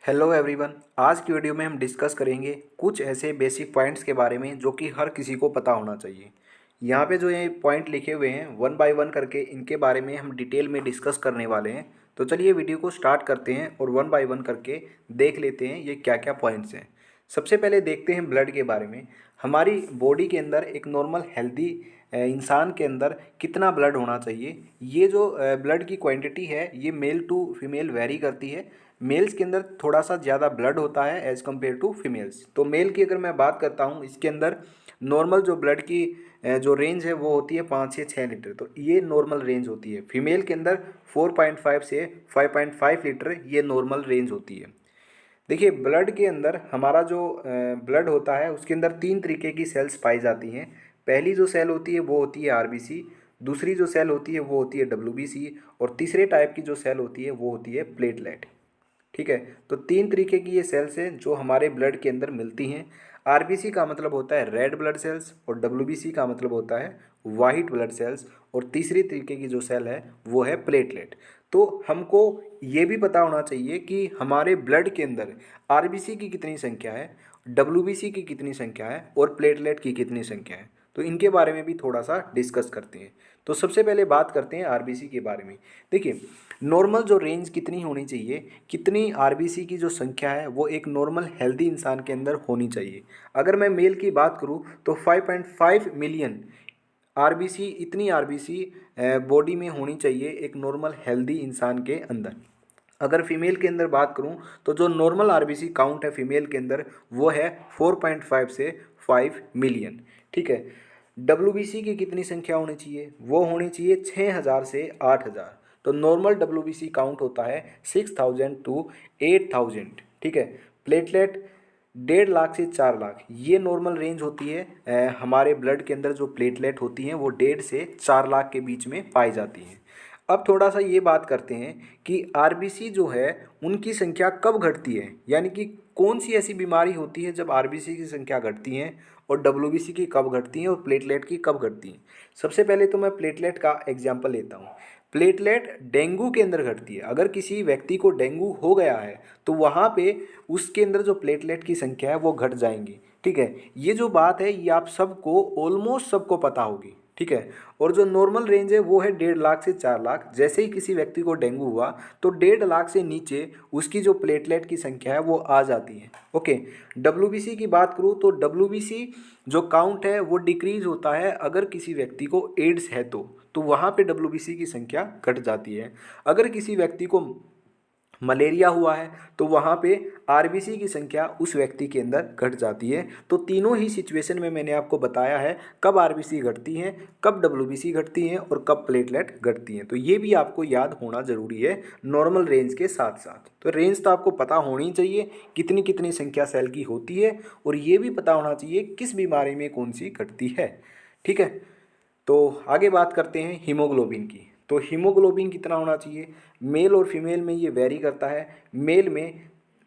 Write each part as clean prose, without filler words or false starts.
Hello everyone. आज की video में हम डिस्कस करेंगे कुछ ऐसे बेसिक पॉइंट्स के बारे में जो कि हर किसी को पता होना चाहिए। यहाँ पे जो ये पॉइंट लिखे हुए हैं वन बाय वन करके इनके बारे में हम डिटेल में डिस्कस करने वाले हैं। तो चलिए वीडियो को स्टार्ट करते हैं और वन बाय वन करके देख लेते हैं ये क्या क्या पॉइंट्स हैं। सबसे पहले देखते हैं ब्लड के बारे में। हमारी बॉडी के अंदर एक नॉर्मल हेल्दी इंसान के अंदर कितना ब्लड होना चाहिए। ये जो ब्लड की क्वांटिटी है ये मेल टू फीमेल वेरी करती है। मेल्स के अंदर थोड़ा सा ज़्यादा ब्लड होता है एज़ कम्पेयर टू फीमेल्स। तो मेल की अगर मैं बात करता हूँ इसके अंदर नॉर्मल जो ब्लड की जो रेंज है वो होती है 5 से 6 लीटर। तो ये नॉर्मल रेंज होती है। फीमेल के अंदर 4.5 से 5.5 लीटर ये नॉर्मल रेंज होती है। देखिए ब्लड के अंदर हमारा जो ब्लड होता है उसके अंदर 3 तरीके की सेल्स पाई जाती हैं। पहली जो सेल होती है वो होती है आरबीसी, दूसरी जो सेल होती है वो होती है डब्ल्यूबीसी और तीसरे टाइप की जो सेल होती है वो होती है प्लेटलेट। ठीक है, तो 3 तरीके की ये सेल्स हैं जो हमारे ब्लड के अंदर मिलती हैं। आरबीसी का मतलब होता है रेड ब्लड सेल्स और डब्ल्यूबीसी का मतलब होता है वाइट ब्लड सेल्स और तीसरी तरीके की जो सेल है वो है प्लेटलेट। तो हमको ये भी पता होना चाहिए कि हमारे ब्लड के अंदर आरबीसी की कितनी संख्या है, डब्ल्यूबीसी की कितनी संख्या है और प्लेटलेट की कितनी संख्या है। तो इनके बारे में भी थोड़ा सा डिस्कस करते हैं। तो सबसे पहले बात करते हैं आरबीसी के बारे में। देखिए नॉर्मल जो रेंज कितनी होनी चाहिए, कितनी आरबीसी की जो संख्या है वो एक नॉर्मल हेल्दी इंसान के अंदर होनी चाहिए। अगर मैं मेल की बात करूँ तो 5.5 मिलियन आरबीसी, इतनी आरबीसी बॉडी में होनी चाहिए एक नॉर्मल हेल्दी इंसान के अंदर। अगर फीमेल के अंदर बात करूं तो जो नॉर्मल आरबीसी काउंट है फीमेल के अंदर वो है 4.5 से 5 मिलियन। ठीक है, डब्ल्यूबीसी की कितनी संख्या होनी चाहिए, वो होनी चाहिए 6,000 से 8,000। तो नॉर्मल डब्ल्यूबीसी काउंट होता है 6,000 टू 8,000। ठीक है, प्लेटलेट 1.5 लाख से 4 लाख ये नॉर्मल रेंज होती है। हमारे ब्लड के अंदर जो प्लेटलेट होती हैं वो 1.5 से 4 लाख के बीच में पाई जाती हैं। अब थोड़ा सा ये बात करते हैं कि आरबीसी जो है उनकी संख्या कब घटती है, यानी कि कौन सी ऐसी बीमारी होती है जब आरबीसी की संख्या घटती है और डब्ल्यूबीसी की कब घटती है और प्लेटलेट की कब घटती है। सबसे पहले तो मैं प्लेटलेट का एग्जाम्पल लेता हूँ। प्लेटलेट डेंगू के अंदर घटती है। अगर किसी व्यक्ति को डेंगू हो गया है तो वहाँ पे उसके अंदर जो प्लेटलेट की संख्या है वो घट जाएंगी। ठीक है, ये जो बात है ये आप सबको ऑलमोस्ट सबको पता होगी। ठीक है, और जो नॉर्मल रेंज है वो है 1.5 लाख से 4 लाख। जैसे ही किसी व्यक्ति को डेंगू हुआ तो 1.5 लाख से नीचे उसकी जो प्लेटलेट की संख्या है वो आ जाती है। ओके, डब्ल्यूबीसी की बात करूँ तो डब्ल्यूबीसी जो काउंट है वो डिक्रीज होता है अगर किसी व्यक्ति को एड्स है तो वहाँ पे डब्ल्यूबीसी की संख्या घट जाती है। अगर किसी व्यक्ति को मलेरिया हुआ है तो वहाँ पे आरबीसी की संख्या उस व्यक्ति के अंदर घट जाती है। तो तीनों ही सिचुएशन में मैंने आपको बताया है कब आरबीसी घटती हैं, कब डब्ल्यूबीसी घटती हैं और कब प्लेटलेट घटती हैं। तो ये भी आपको याद होना ज़रूरी है नॉर्मल रेंज के साथ साथ। तो रेंज तो आपको पता होनी चाहिए कितनी कितनी संख्या सेल की होती है और ये भी पता होना चाहिए किस बीमारी में कौन सी घटती है। ठीक है, तो आगे बात करते हैं हीमोग्लोबिन की। तो हीमोग्लोबिन कितना होना चाहिए, मेल और फीमेल में ये वेरी करता है। मेल में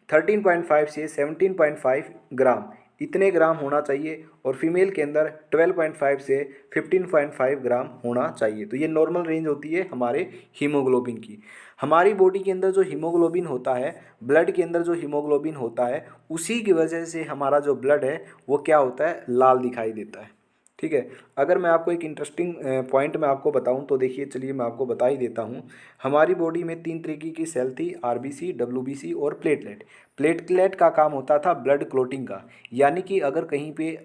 13.5 से 17.5 ग्राम इतने ग्राम होना चाहिए और फीमेल के अंदर 12.5 से 15.5 ग्राम होना चाहिए। तो ये नॉर्मल रेंज होती है हमारे हीमोग्लोबिन की। हमारी बॉडी के अंदर जो हीमोग्लोबिन होता है, ब्लड के अंदर जो हीमोग्लोबिन होता है, उसी की वजह से हमारा जो ब्लड है वो क्या होता है, लाल दिखाई देता है। ठीक है, अगर मैं आपको एक इंटरेस्टिंग पॉइंट मैं आपको बताऊं तो देखिए, चलिए मैं आपको बता ही देता हूं। हमारी बॉडी में 3 तरीके की सेल थी, आरबीसी, डब्ल्यूबीसी और प्लेटलेट। प्लेटलेट का काम होता था ब्लड क्लोटिंग का, यानी कि अगर कहीं पे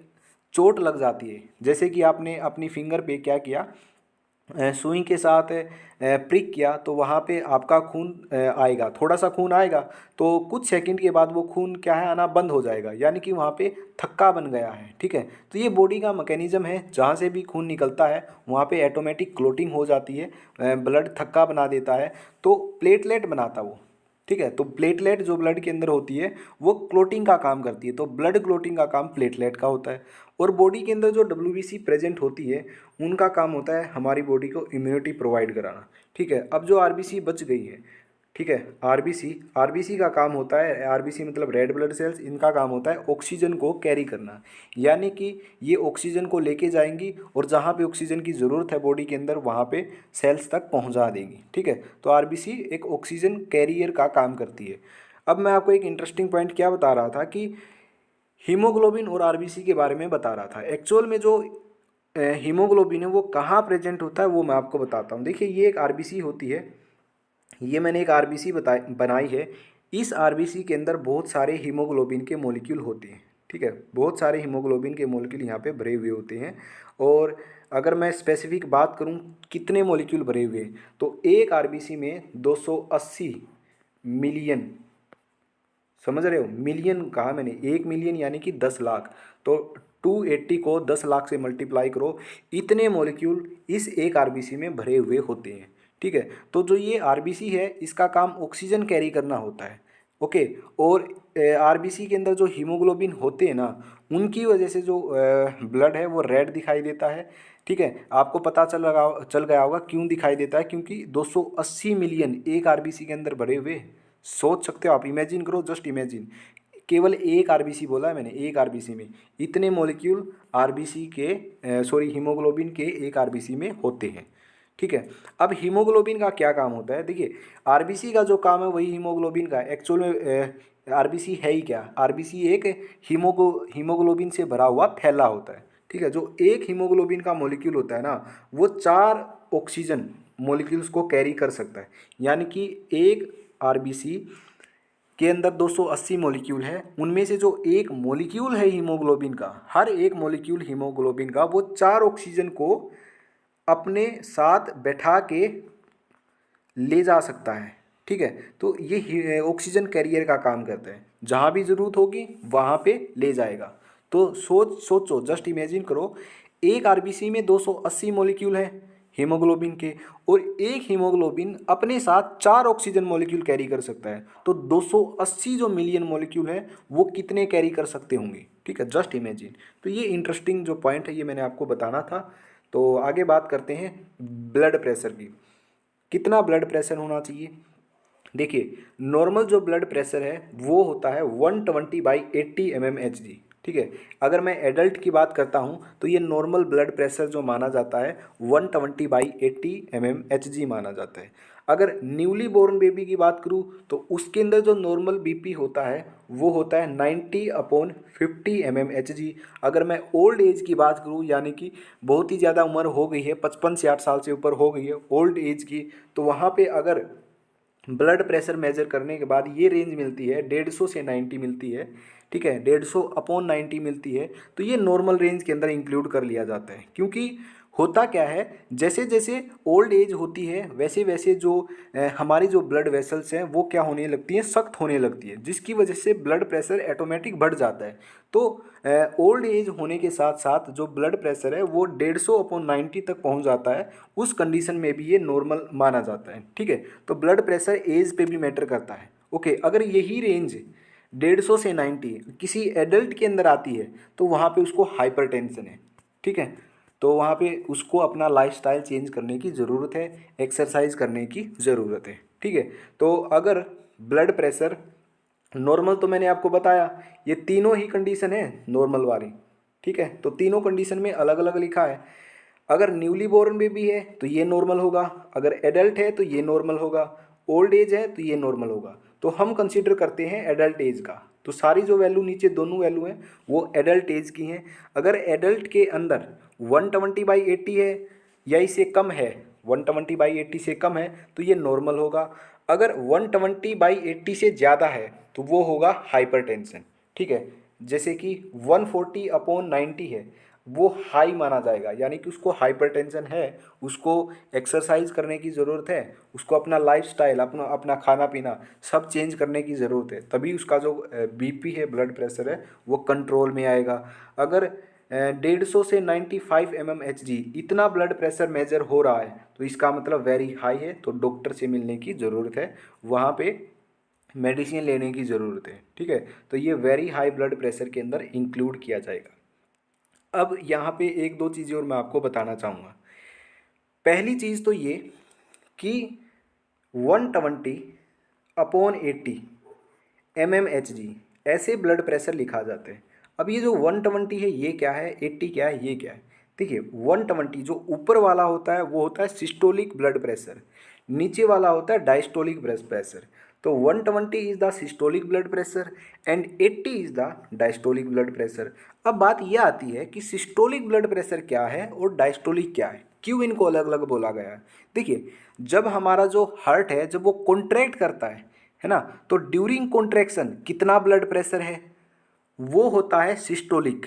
चोट लग जाती है, जैसे कि आपने अपनी फिंगर पे क्या किया, सुई के साथ प्रिक किया तो वहाँ पे आपका खून आएगा, थोड़ा सा खून आएगा तो कुछ सेकंड के बाद वो खून क्या है, आना बंद हो जाएगा, यानी कि वहाँ पे थक्का बन गया है। ठीक है, तो ये बॉडी का मैकेनिज्म है, जहाँ से भी खून निकलता है वहाँ पे ऑटोमेटिक क्लोटिंग हो जाती है, ब्लड थक्का बना देता है तो प्लेटलेट बनाता वो। ठीक है, तो प्लेटलेट जो ब्लड के अंदर होती है वो क्लोटिंग का काम करती है, तो ब्लड क्लोटिंग का काम प्लेटलेट का होता है। और बॉडी के अंदर जो डब्ल्यूबीसी प्रेजेंट होती है उनका काम होता है हमारी बॉडी को इम्यूनिटी प्रोवाइड कराना। ठीक है, अब जो आरबीसी बच गई है, ठीक है, आरबीसी आरबीसी का काम होता है, आरबीसी मतलब रेड ब्लड सेल्स, इनका काम होता है ऑक्सीजन को कैरी करना, यानी कि ये ऑक्सीजन को लेके जाएंगी और जहाँ पे ऑक्सीजन की ज़रूरत है बॉडी के अंदर वहाँ पे सेल्स तक पहुँचा देंगी। ठीक है, तो आरबीसी एक ऑक्सीजन कैरियर का काम करती है। अब मैं आपको एक इंटरेस्टिंग पॉइंट क्या बता रहा था कि हीमोग्लोबिन और आरबीसी के बारे में बता रहा था। एक्चुअल में जो हीमोग्लोबिन है वो कहाँ प्रेजेंट होता है वो मैं आपको बताता हूँ। देखिए ये एक आरबीसी होती है, ये मैंने एक आरबीसी बनाई है। इस आरबीसी के अंदर बहुत सारे हीमोग्लोबिन के मॉलिक्यूल होते हैं, ठीक है, बहुत सारे हीमोग्लोबिन के मॉलिक्यूल यहाँ पे भरे हुए होते हैं। और अगर मैं स्पेसिफिक बात करूँ कितने मॉलिक्यूल भरे हुए हैं, तो एक आरबीसी में 280 मिलियन, समझ रहे हो, मिलियन कहा मैंने, 1 मिलियन यानी कि 10 लाख, तो 280 को 10 लाख से मल्टीप्लाई करो, इतने मॉलिक्यूल इस एक आरबीसी में भरे हुए होते हैं, ठीक है। तो जो ये आरबीसी है इसका काम ऑक्सीजन कैरी करना होता है, ओके। और आरबीसी के अंदर जो हीमोग्लोबिन होते हैं ना, उनकी वजह से जो ब्लड है वो रेड दिखाई देता है, ठीक है। आपको पता चल गया होगा क्यों दिखाई देता है, क्योंकि 280 मिलियन एक आरबीसी के अंदर भरे हुए, सोच सकते हो आप, इमेजिन करो, जस्ट इमेजिन, केवल एक आरबीसी बोला है मैंने, एक आरबीसी में इतने मॉलिक्यूल आरबीसी के सॉरी हीमोग्लोबिन के एक आरबीसी में होते हैं, ठीक है। अब हीमोग्लोबिन का क्या काम होता है, देखिए आरबीसी का जो काम है वही हीमोग्लोबिन का। एक्चुअल में आरबीसी है ही क्या, आरबीसी एक हीमोग्लोबिन से भरा हुआ थैला होता है, ठीक है। जो एक हीमोग्लोबिन का मॉलिक्यूल होता है ना, वो 4 ऑक्सीजन मॉलिक्यूल्स को कैरी कर सकता है। यानी कि एक आरबीसी के अंदर 280 मॉलिक्यूल है, उनमें से जो एक मॉलिक्यूल है हीमोग्लोबिन का, हर एक मॉलिक्यूल हीमोग्लोबिन का वो 4 ऑक्सीजन को अपने साथ बैठा के ले जा सकता है, ठीक है। तो ये ऑक्सीजन कैरियर का काम करता है, जहाँ भी ज़रूरत होगी वहाँ पे ले जाएगा। तो सोचो, जस्ट इमेजिन करो, एक आरबीसी में 280 मॉलिक्यूल हैं हीमोग्लोबिन के, और एक हीमोग्लोबिन अपने साथ 4 ऑक्सीजन मॉलिक्यूल कैरी कर सकता है, तो 280 जो मिलियन मॉलिक्यूल हैं वो कितने कैरी कर सकते होंगे, ठीक है, जस्ट इमेजिन। तो ये इंटरेस्टिंग जो पॉइंट है ये मैंने आपको बताना था। तो आगे बात करते हैं ब्लड प्रेशर की। कितना ब्लड प्रेशर होना चाहिए, देखिए नॉर्मल जो ब्लड प्रेशर है वो होता है 120/80 mmHg, ठीक है। अगर मैं एडल्ट की बात करता हूँ तो ये नॉर्मल ब्लड प्रेशर जो माना जाता है 120/80 mmHg माना जाता है। अगर न्यूली बोर्न बेबी की बात करूँ तो उसके अंदर जो नॉर्मल बीपी होता है वो होता है 90/50 mmHg। अगर मैं ओल्ड एज की बात करूँ, यानी कि बहुत ही ज़्यादा उम्र हो गई है, 55 से 60 साल से ऊपर हो गई है ओल्ड एज की, तो वहाँ पे अगर ब्लड प्रेशर मेजर करने के बाद ये रेंज मिलती है 150 से 90 मिलती है, ठीक है, 150/90 मिलती है, तो ये नॉर्मल रेंज के अंदर इंक्लूड कर लिया जाता है। क्योंकि होता क्या है, जैसे जैसे ओल्ड एज होती है वैसे वैसे जो हमारी जो ब्लड वेसल्स हैं वो क्या होने लगती हैं, सख्त होने लगती है, जिसकी वजह से ब्लड प्रेशर ऑटोमेटिक बढ़ जाता है। तो ओल्ड एज होने के साथ साथ जो ब्लड प्रेशर है वो 150/90 तक पहुंच जाता है, उस कंडीशन में भी ये नॉर्मल माना जाता है, ठीक है। तो ब्लड प्रेशर एज पे भी मैटर करता है, ओके। अगर यही रेंज 150 से 90 किसी एडल्ट के अंदर आती है तो वहाँ पे उसको हाइपरटेंशन है, ठीक है। तो वहाँ पे उसको अपना लाइफस्टाइल चेंज करने की ज़रूरत है, एक्सरसाइज करने की ज़रूरत है, ठीक है। तो अगर ब्लड प्रेशर नॉर्मल, तो मैंने आपको बताया ये तीनों ही कंडीशन है नॉर्मल वाली, ठीक है। तो तीनों कंडीशन में अलग अलग लिखा है। अगर न्यूली बोर्न बेबी है तो ये नॉर्मल होगा, अगर एडल्ट है तो ये नॉर्मल होगा, ओल्ड एज है तो ये नॉर्मल होगा। तो हम कंसीडर करते हैं एडल्ट एज का, तो सारी जो वैल्यू नीचे दोनों वैल्यू हैं वो एडल्ट एज की हैं। अगर एडल्ट के अंदर 120/80 है या इससे कम है, 120/80 से कम है तो ये नॉर्मल होगा। अगर 120/80 से ज़्यादा है तो वो होगा हाइपरटेंशन, ठीक है। जैसे कि 140/90 है वो हाई माना जाएगा, यानी कि उसको हाइपरटेंशन है, उसको एक्सरसाइज करने की ज़रूरत है, उसको अपना लाइफस्टाइल, अपना अपना खाना पीना सब चेंज करने की ज़रूरत है, तभी उसका जो बीपी है, ब्लड प्रेशर है, वो कंट्रोल में आएगा। अगर 150 से 95 mmHg इतना ब्लड प्रेशर मेजर हो रहा है तो इसका मतलब वेरी हाई है, तो डॉक्टर से मिलने की ज़रूरत है, वहाँ पे मेडिसिन लेने की ज़रूरत है, ठीक है। तो ये वेरी हाई ब्लड प्रेशर के अंदर इंक्लूड किया जाएगा। अब यहाँ पे एक दो चीज़ें और मैं आपको बताना चाहूँगा। पहली चीज़ तो ये कि 120/80 mmHg ऐसे ब्लड प्रेशर लिखा जाता है। अब ये जो 120 है ये क्या है, 80 क्या है, ये क्या है। देखिए 120 जो ऊपर वाला होता है वो होता है सिस्टोलिक ब्लड प्रेशर, नीचे वाला होता है डायस्टोलिक ब्लड प्रेशर। तो 120 is the systolic blood pressure and 80 is the diastolic blood pressure. अब बात यह आती है कि सिस्टोलिक ब्लड प्रेशर क्या है और डायस्टोलिक क्या है, क्यों इनको अलग अलग बोला गया है। देखिए, जब हमारा जो हार्ट है जब वो कॉन्ट्रैक्ट करता है ना, तो ड्यूरिंग कॉन्ट्रैक्शन कितना ब्लड प्रेशर है, वो होता है सिस्टोलिक।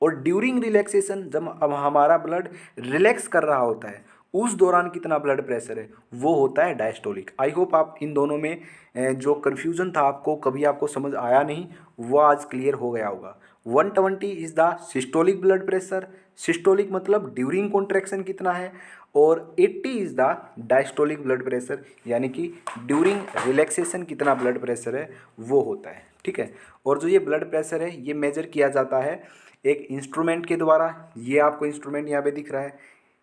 और ड्यूरिंग रिलैक्सेशन, जब अब हमारा ब्लड रिलैक्स कर रहा होता है उस दौरान कितना ब्लड प्रेशर है, वो होता है डायस्टोलिक। आई होप आप इन दोनों में जो कन्फ्यूज़न था आपको कभी आपको समझ आया नहीं, वो आज क्लियर हो गया होगा। 120 is the systolic blood pressure, systolic मतलब ड्यूरिंग कॉन्ट्रैक्शन कितना है, और 80 is the diastolic blood pressure यानी कि ड्यूरिंग रिलैक्सेशन कितना ब्लड प्रेशर है वो होता है। ठीक है, और जो ये ब्लड प्रेशर है ये मेजर किया जाता है एक इंस्ट्रूमेंट के द्वारा। ये आपको इंस्ट्रूमेंट यहाँ पे दिख रहा है,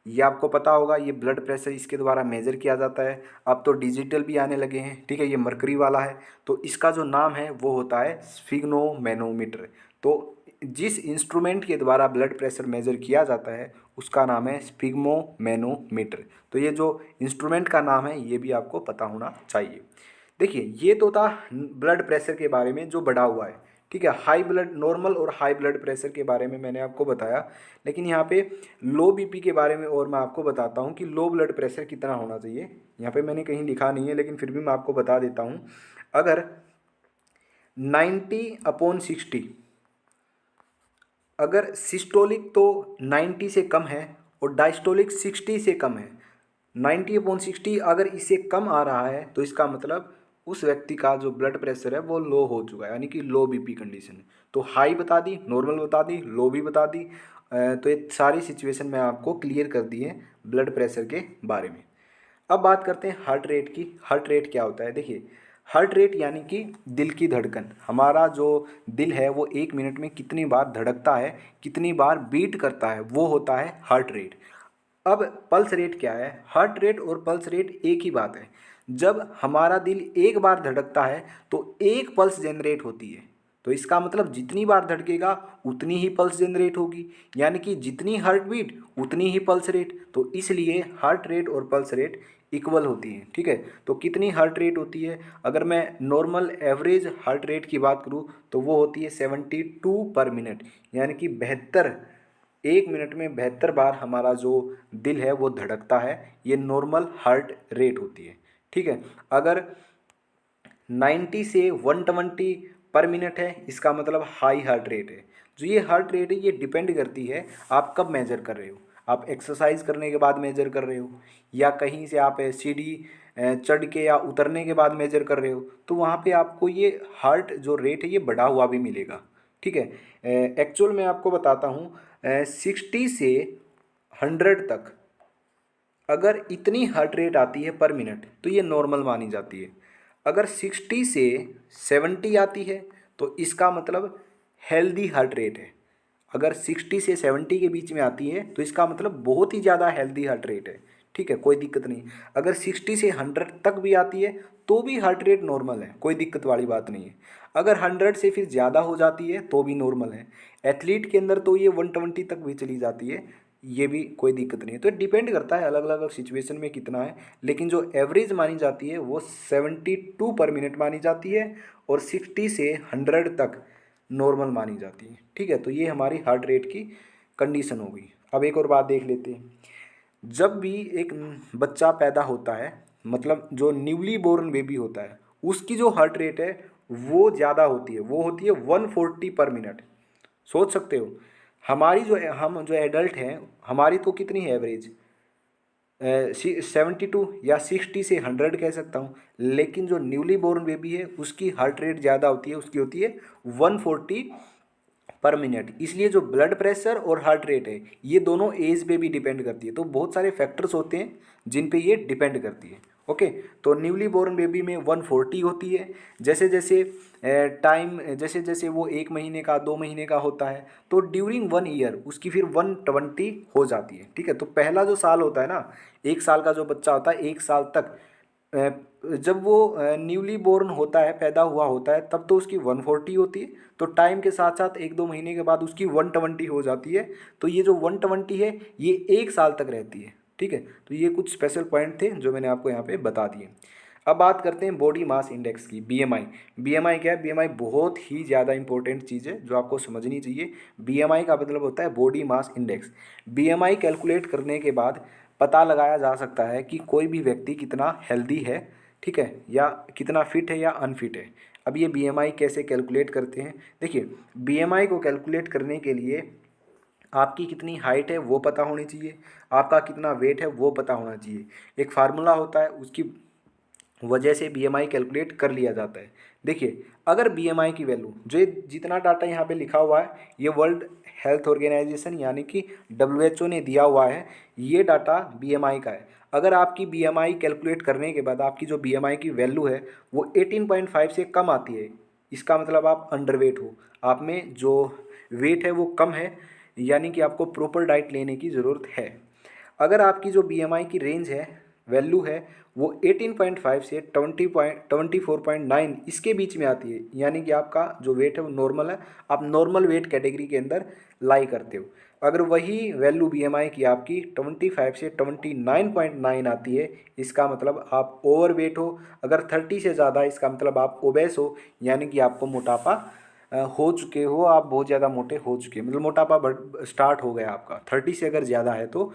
ये आपको पता होगा, ये ब्लड प्रेशर इसके द्वारा मेजर किया जाता है। अब तो डिजिटल भी आने लगे हैं, ठीक है, ये मरकरी वाला है, तो इसका जो नाम है वो होता है स्फिग्नोमेनोमीटर। तो जिस इंस्ट्रूमेंट के द्वारा ब्लड प्रेशर मेजर किया जाता है उसका नाम है स्फिग्नोमेनोमीटर। तो ये जो इंस्ट्रूमेंट का नाम है ये भी आपको पता होना चाहिए। देखिए, ये तो था ब्लड प्रेशर के बारे में जो बढ़ा हुआ है, ठीक है। हाई ब्लड नॉर्मल और हाई ब्लड प्रेशर के बारे में मैंने आपको बताया, लेकिन यहाँ पे लो बीपी के बारे में और मैं आपको बताता हूँ कि लो ब्लड प्रेशर कितना होना चाहिए। यहाँ पे मैंने कहीं लिखा नहीं है लेकिन फिर भी मैं आपको बता देता हूँ। अगर 90/60, अगर सिस्टोलिक तो 90 से कम है और डायस्टोलिक 60 से कम है, 90/60 अगर इससे कम आ रहा है तो इसका मतलब उस व्यक्ति का जो ब्लड प्रेशर है वो लो हो चुका है, यानी कि लो बीपी कंडीशन है। तो हाई बता दी, नॉर्मल बता दी, लो भी बता दी। तो ये सारी सिचुएशन मैं आपको क्लियर कर दी है ब्लड प्रेशर के बारे में। अब बात करते हैं हार्ट रेट की। हार्ट रेट क्या होता है? देखिए, हार्ट रेट यानी कि दिल की धड़कन। हमारा जो दिल है वो 1 मिनट में कितनी बार धड़कता है, कितनी बार बीट करता है, वो होता है हार्ट रेट। अब पल्स रेट क्या है? हार्ट रेट और पल्स रेट एक ही बात है। जब हमारा दिल एक बार धड़कता है तो एक पल्स जनरेट होती है, तो इसका मतलब जितनी बार धड़केगा उतनी ही पल्स जनरेट होगी, यानी कि जितनी हार्ट बीट उतनी ही पल्स रेट। तो इसलिए हार्ट रेट और पल्स रेट इक्वल होती हैं, ठीक है। तो कितनी हार्ट रेट होती है? अगर मैं नॉर्मल एवरेज हार्ट रेट की बात करूँ तो वो होती है 72/मिनट, यानी कि 72, 1 मिनट में 72 बार हमारा जो दिल है वो धड़कता है। ये नॉर्मल हार्ट रेट होती है, ठीक है। अगर 90 से 120/मिनट है, इसका मतलब हाई हार्ट रेट है। जो ये हार्ट रेट है ये डिपेंड करती है आप कब मेजर कर रहे हो। आप एक्सरसाइज करने के बाद मेजर कर रहे हो, या कहीं से आप सीढ़ी चढ़ के या उतरने के बाद मेजर कर रहे हो, तो वहाँ पे आपको ये हार्ट जो रेट है ये बढ़ा हुआ भी मिलेगा, ठीक है। एक्चुअल में आपको बताता हूँ, 60 से 100 तक अगर इतनी हार्ट रेट आती है पर मिनट तो ये नॉर्मल मानी जाती है। अगर 60 से 70 आती है तो इसका मतलब हेल्दी हार्ट रेट है। अगर 60 से 70 के बीच में आती है तो इसका मतलब बहुत ही ज़्यादा हेल्दी हार्ट रेट है, ठीक है, कोई दिक्कत नहीं। अगर 60 से 100 तक भी आती है तो भी हार्ट रेट नॉर्मल है, कोई दिक्कत वाली बात नहीं है। अगर 100 से फिर ज़्यादा हो जाती है तो भी नॉर्मल है। एथलीट के अंदर तो ये 120 तक भी चली जाती है, ये भी कोई दिक्कत नहीं है। तो डिपेंड करता है अलग अलग सिचुएशन में कितना है, लेकिन जो एवरेज मानी जाती है वो 72/मिनट मानी जाती है और 60 से 100 तक नॉर्मल मानी जाती है, ठीक है। तो ये हमारी हार्ट रेट की कंडीशन हो गई। अब एक और बात देख लेते हैं। जब भी एक बच्चा पैदा होता है, मतलब जो न्यूली बोर्न बेबी होता है, उसकी जो हार्ट रेट है वो ज़्यादा होती है, वो होती है 140/मिनट। सोच सकते हो, हमारी जो हम जो एडल्ट हैं हमारी तो कितनी है एवरेज, 72 या 60 से 100 कह सकता हूँ, लेकिन जो न्यूली बोर्न बेबी है उसकी हार्ट रेट ज़्यादा होती है, उसकी होती है 140/मिनट। इसलिए जो ब्लड प्रेशर और हार्ट रेट है ये दोनों एज पे भी डिपेंड करती है। तो बहुत सारे फैक्टर्स होते हैं जिन पे ये डिपेंड करती है, ओके। तो न्यूली बोर्न बेबी में 140 होती है। जैसे जैसे टाइम, जैसे जैसे वो 1 महीने का 2 महीने का होता है तो ड्यूरिंग 1 ईयर उसकी फिर 120 हो जाती है, ठीक है। तो पहला जो साल होता है ना, 1 साल का जो बच्चा होता है 1 साल तक, जब वो न्यूली बोर्न होता है, पैदा हुआ होता है, तब तो उसकी 140 होती है। तो टाइम के साथ साथ 1-2 महीने के बाद उसकी 120 हो जाती है। तो ये जो 120 है ये 1 साल तक रहती है, ठीक है। तो ये कुछ स्पेशल पॉइंट थे जो मैंने आपको यहाँ पे बता दिए। अब बात करते हैं बॉडी मास इंडेक्स की, बीएमआई। बीएमआई क्या है? बीएमआई बहुत ही ज़्यादा इंपॉर्टेंट चीज़ है जो आपको समझनी चाहिए। बीएमआई का मतलब होता है body mass index. BMI calculate करने के बाद पता लगाया जा सकता है कि कोई भी व्यक्ति कितना हेल्दी है, ठीक है, या कितना फिट है या अनफिट है। अब ये बीएमआई कैसे कैलकुलेट करते हैं? देखिए, बीएमआई को कैलकुलेट करने के लिए आपकी कितनी हाइट है वो पता होनी चाहिए, आपका कितना वेट है वो पता होना चाहिए। एक फार्मूला होता है, उसकी वजह से बीएमआई कैलकुलेट कर लिया जाता है। देखिए, अगर बीएमआई की वैल्यू, जो जितना डाटा यहाँ पे लिखा हुआ है, ये वर्ल्ड हेल्थ ऑर्गेनाइजेशन यानी कि डब्ल्यूएचओ ने दिया हुआ है, ये डाटा बीएमआई का है। अगर आपकी बीएमआई कैलकुलेट करने के बाद आपकी जो बीएमआई की वैल्यू है वो 18.5 से कम आती है, इसका मतलब आप अंडरवेट हो, आप में जो वेट है वो कम है, यानी कि आपको प्रॉपर डाइट लेने की ज़रूरत है। अगर आपकी जो बीएमआई की रेंज है, वैल्यू है, वो 18.5 से 24.9 इसके बीच में आती है, यानी कि आपका जो वेट है वो नॉर्मल है, आप नॉर्मल वेट कैटेगरी के अंदर लाई करते हो। अगर वही वैल्यू बीएमआई की आपकी 25 से 29.9 आती है, इसका मतलब आप ओवर वेट हो। अगर 30 से ज़्यादा, इसका मतलब आप ओबेस हो, यानी कि आपको मोटापा हो चुके हो, आप बहुत ज़्यादा मोटे हो चुके हैं, मतलब मोटापा बढ़ स्टार्ट हो गया आपका। 30 से अगर ज़्यादा है तो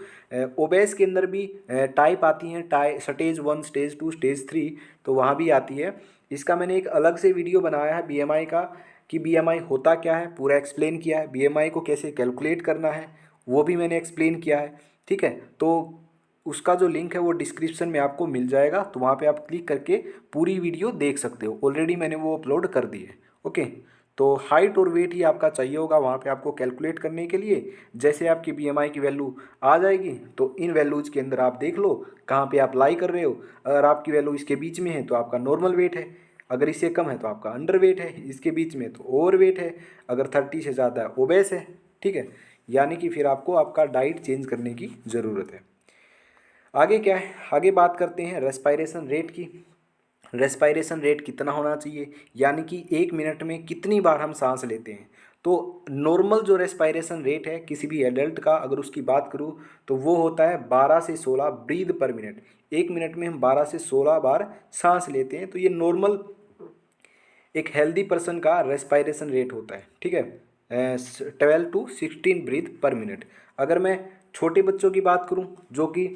ओबेस के अंदर भी टाइप आती हैं, स्टेज 1, स्टेज 2, स्टेज 3, तो वहाँ भी आती है। इसका मैंने एक अलग से वीडियो बनाया है बीएमआई का, कि बीएमआई होता क्या है, पूरा एक्सप्लेन किया है। बीएमआई को कैसे कैलकुलेट करना है वो भी मैंने एक्सप्लेन किया है, ठीक है। तो उसका जो लिंक है वो डिस्क्रिप्शन में आपको मिल जाएगा, तो वहाँ पे आप क्लिक करके पूरी वीडियो देख सकते हो। ऑलरेडी मैंने वो अपलोड कर दी है, ओके। तो हाइट और वेट ही आपका चाहिए होगा वहाँ पे आपको कैलकुलेट करने के लिए। जैसे आपकी बीएमआई की वैल्यू आ जाएगी तो इन वैल्यूज़ के अंदर आप देख लो कहाँ पे आप लाई कर रहे हो। अगर आपकी वैल्यू इसके बीच में है तो आपका नॉर्मल वेट है, अगर इससे कम है तो आपका अंडर वेट है, इसके बीच में तो ओवर वेट है, अगर 30 से ज़्यादा है ओबेस है, ठीक है। यानी कि फिर आपको आपका डाइट चेंज करने की ज़रूरत है। आगे क्या है? आगे बात करते हैं रेस्पायरेशन रेट की। रेस्पायरेशन रेट कितना होना चाहिए, यानी कि 1 मिनट में कितनी बार हम सांस लेते हैं। तो नॉर्मल जो रेस्पायरेशन रेट है किसी भी एडल्ट का, अगर उसकी बात करूँ तो वो होता है 12 से 16 ब्रीद पर मिनट। 1 मिनट में हम 12 से 16 बार सांस लेते हैं, तो ये नॉर्मल एक हेल्दी पर्सन का रेस्पायरेशन रेट होता है, ठीक है। 12 to 16 ब्रीथ पर मिनट। अगर मैं छोटे बच्चों की बात करूं जो कि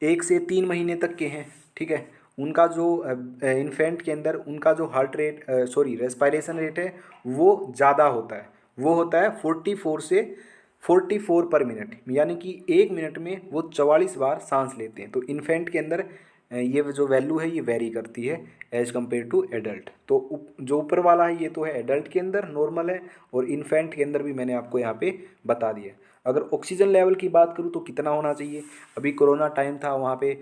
1 से 3 महीने तक के हैं, ठीक है, उनका जो इन्फेंट के अंदर उनका जो हार्ट रेट रेस्पायरेशन रेट है वो ज़्यादा होता है, वो होता है 44 पर मिनट, यानी कि 1 मिनट में वो 44 बार सांस लेते हैं। तो इन्फेंट के अंदर ये जो वैल्यू है ये वेरी करती है एज कम्पेयर टू एडल्ट। तो जो ऊपर वाला है ये तो है एडल्ट के अंदर नॉर्मल है, और इन्फेंट के अंदर भी मैंने आपको यहाँ पे बता दिया। अगर ऑक्सीजन लेवल की बात करूँ तो कितना होना चाहिए, अभी कोरोना टाइम था, वहाँ पे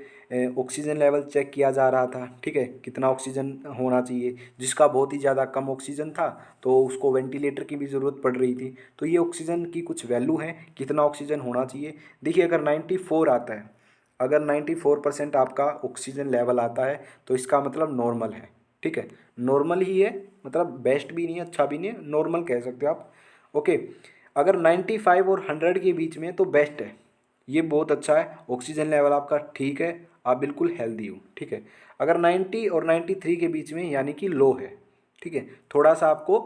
ऑक्सीजन लेवल चेक किया जा रहा था, ठीक है, कितना ऑक्सीजन होना चाहिए। जिसका बहुत ही ज़्यादा कम ऑक्सीजन था तो उसको वेंटिलेटर की भी ज़रूरत पड़ रही थी। तो ये ऑक्सीजन की कुछ वैल्यू है, कितना ऑक्सीजन होना चाहिए। देखिए, अगर 94 आता है, अगर 94% आपका ऑक्सीजन लेवल आता है तो इसका मतलब नॉर्मल है, ठीक है, नॉर्मल ही है, मतलब बेस्ट भी नहीं है, अच्छा भी नहीं है, नॉर्मल कह सकते हो आप, ओके। अगर 95 और 100 के बीच में तो बेस्ट है, ये बहुत अच्छा है, ऑक्सीजन लेवल आपका ठीक है, आप बिल्कुल हेल्दी हो, ठीक है। अगर 90 और 93 के बीच में यानी कि लो है, ठीक है, थोड़ा सा आपको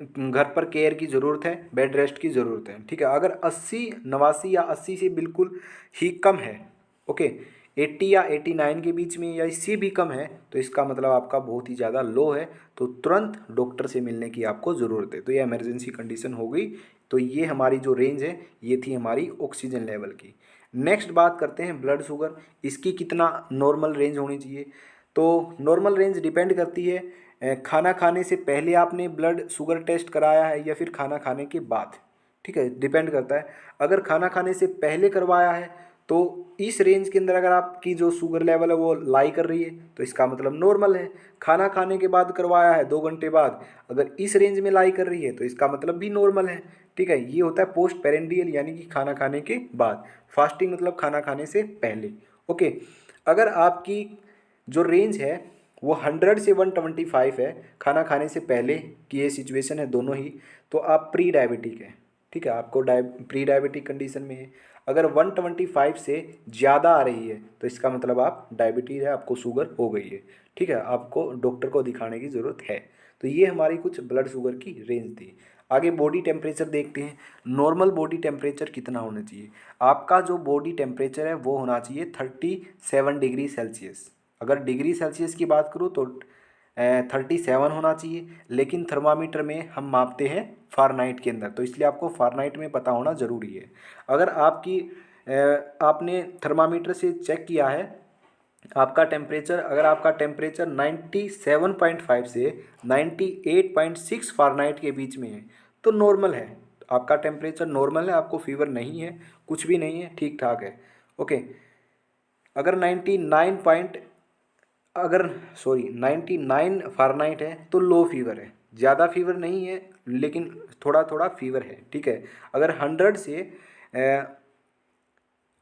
घर पर केयर की ज़रूरत है, बेड रेस्ट की ज़रूरत है, ठीक है। अगर 80, 89 या 80 से बिल्कुल ही कम है, ओके, 80 या 89 के बीच में या इससे भी कम है, तो इसका मतलब आपका बहुत ही ज़्यादा लो है, तो तुरंत डॉक्टर से मिलने की आपको ज़रूरत है। तो ये इमरजेंसी कंडीशन हो गई। तो ये हमारी जो रेंज है ये थी हमारी ऑक्सीजन लेवल की। नेक्स्ट बात करते हैं ब्लड शुगर, इसकी कितना नॉर्मल रेंज होनी चाहिए। तो नॉर्मल रेंज डिपेंड करती है खाना खाने से पहले आपने ब्लड शुगर टेस्ट कराया है या फिर खाना खाने के बाद, ठीक है, डिपेंड करता है। अगर खाना खाने से पहले करवाया है तो इस रेंज के अंदर अगर आपकी जो शुगर लेवल है वो लाई कर रही है तो इसका मतलब नॉर्मल है। खाना खाने के बाद करवाया है 2 घंटे बाद, अगर इस रेंज में लाई कर रही है तो इसका मतलब भी नॉर्मल है, ठीक है। ये होता है पोस्ट पेरेंडियल, यानी कि खाना खाने के बाद। फास्टिंग मतलब खाना खाने से पहले, ओके। अगर आपकी जो रेंज है वो 100 से 125 है, खाना खाने से पहले की ये सिचुएशन है दोनों ही, तो आप प्री डायबिटिक है, ठीक है, आपको प्री डायबिटिक कंडीशन में है। अगर 125 से ज़्यादा आ रही है तो इसका मतलब आप डायबिटीज़ है, आपको शुगर हो गई है। ठीक है, आपको डॉक्टर को दिखाने की ज़रूरत है। तो ये हमारी कुछ ब्लड शुगर की रेंज थी। आगे बॉडी टेम्परेचर देखते हैं। नॉर्मल बॉडी टेम्परेचर कितना होना चाहिए? आपका जो बॉडी टेम्परेचर है वो होना चाहिए 37 डिग्री सेल्सियस। अगर डिग्री सेल्सियस की बात करूँ तो 37 होना चाहिए, लेकिन थर्मामीटर में हम मापते हैं फ़ारेनहाइट के अंदर, तो इसलिए आपको फ़ारेनहाइट में पता होना ज़रूरी है। अगर आपने थर्मामीटर से चेक किया है आपका टेम्परेचर, अगर आपका टेम्परेचर 97.5 से 98.6 फ़ारेनहाइट के बीच में है तो नॉर्मल है। आपका टेम्परेचर नॉर्मल है, आपको फीवर नहीं है, कुछ भी नहीं है, ठीक ठाक है। ओके। अगर 99 फ़ारेनहाइट है तो लो फीवर है, ज़्यादा फीवर नहीं है लेकिन थोड़ा थोड़ा फीवर है। ठीक है। अगर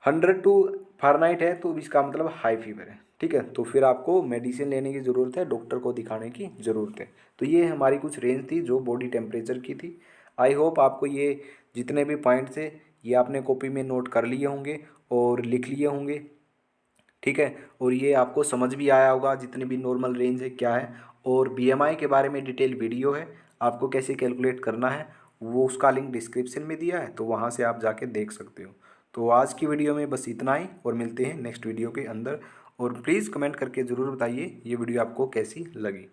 100 टू फ़ारेनहाइट है तो इसका मतलब हाई फीवर है। ठीक है, तो फिर आपको मेडिसिन लेने की ज़रूरत है, डॉक्टर को दिखाने की ज़रूरत है। तो ये हमारी कुछ रेंज थी जो बॉडी टेम्परेचर की थी। आई होप आपको ये जितने भी पॉइंट्स थे ये आपने कॉपी में नोट कर लिए होंगे और लिख लिए होंगे। ठीक है, और ये आपको समझ भी आया होगा जितने भी नॉर्मल रेंज है क्या है। और बीएमआई के बारे में डिटेल वीडियो है, आपको कैसे कैलकुलेट करना है वो उसका लिंक डिस्क्रिप्शन में दिया है, तो वहाँ से आप जाके देख सकते हो। तो आज की वीडियो में बस इतना ही, और मिलते हैं नेक्स्ट वीडियो के अंदर। और प्लीज़ कमेंट करके ज़रूर बताइए ये वीडियो आपको कैसी लगी।